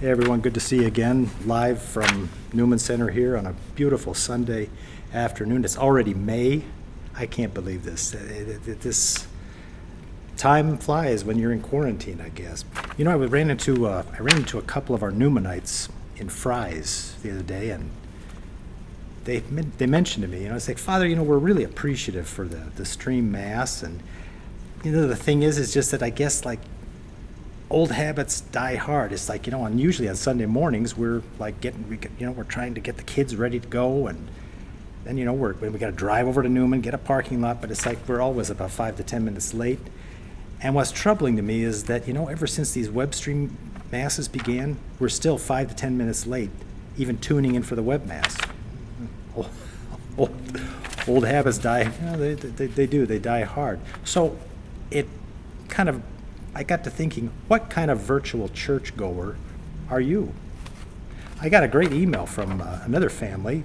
Hey everyone, good to see you again, live from Newman Center here on a beautiful Sunday afternoon. It's already May. I can't believe this. This time flies when you're in quarantine, I guess. You know, I ran into a couple of our Newmanites in Fry's the other day, and they mentioned to me, it's like, Father, we're really appreciative for the stream mass, and the thing is just that I guess like old habits die hard. It's like, usually on Sunday mornings, we're like we're trying to get the kids ready to go, and then, we got to drive over to Newman, get a parking lot, but it's like we're always about 5 to 10 minutes late. And what's troubling to me is that, ever since these web stream masses began, we're still 5 to 10 minutes late, even tuning in for the web mass. Old habits die, they do, they die hard. So I got to thinking, what kind of virtual churchgoer are you? I got a great email from another family,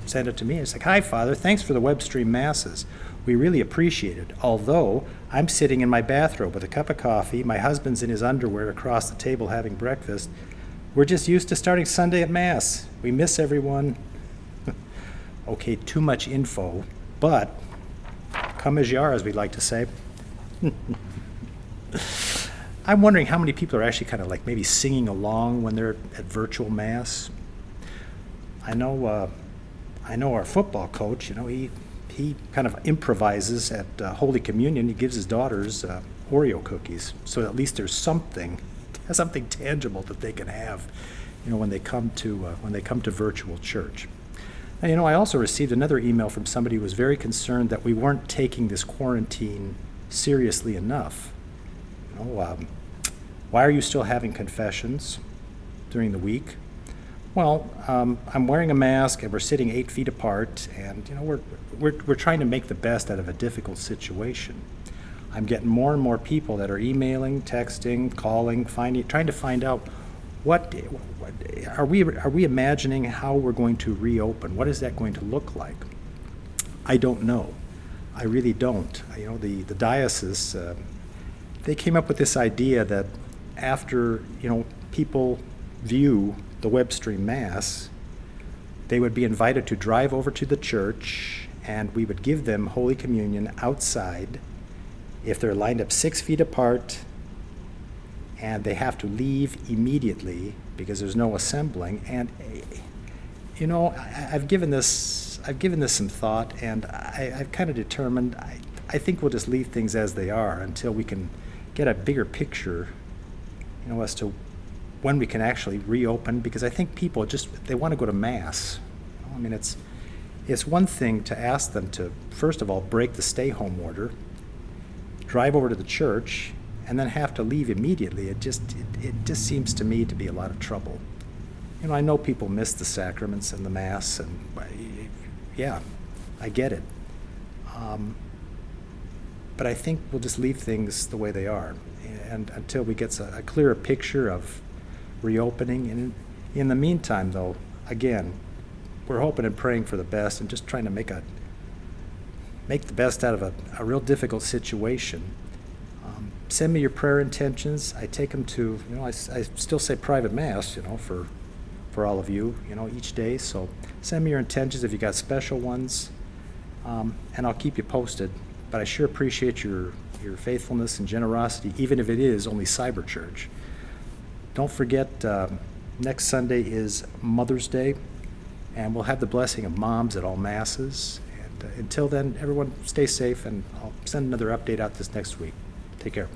sent it to me. It's like, hi, Father, thanks for the web stream masses. We really appreciate it. Although I'm sitting in my bathrobe with a cup of coffee, my husband's in his underwear across the table having breakfast. We're just used to starting Sunday at Mass. We miss everyone. Okay, too much info, but come as you are, as we like to say. I'm wondering how many people are actually kind of like maybe singing along when they're at virtual Mass. I know our football coach, he kind of improvises at Holy Communion. He gives his daughters Oreo cookies, so at least there's something tangible that they can have, when they come to virtual church. Now, I also received another email from somebody who was very concerned that we weren't taking this quarantine seriously enough. Why are you still having confessions during the week? Well, I'm wearing a mask and we're sitting 8 feet apart, and we're trying to make the best out of a difficult situation. I'm getting more and more people that are emailing, texting, calling, trying to find out what are we imagining how we're going to reopen? What is that going to look like? I don't know. I really don't. The diocese, they came up with this idea that after people view the web stream mass, they would be invited to drive over to the church, and we would give them Holy Communion outside if they're lined up 6 feet apart, and they have to leave immediately because there's no assembling. And I've given this some thought, and I've kind of determined I think we'll just leave things as they are until we can get a bigger picture, as to when we can actually reopen, because I think people they want to go to Mass. It's one thing to ask them to, first of all, break the stay-home order, drive over to the church, and then have to leave immediately. It just seems to me to be a lot of trouble. I know people miss the sacraments and the Mass, and yeah, I get it. But I think we'll just leave things the way they are, and until we get a clearer picture of reopening. And in the meantime, though, again, we're hoping and praying for the best and just trying to make the best out of a real difficult situation. Send me your prayer intentions. I take them to, I still say private Mass, for all of you, each day. So send me your intentions if you got special ones, and I'll keep you posted. But I sure appreciate your faithfulness and generosity, even if it is only cyber church. Don't forget, next Sunday is Mother's Day, and we'll have the blessing of moms at all Masses. And until then, everyone stay safe, and I'll send another update out this next week. Take care.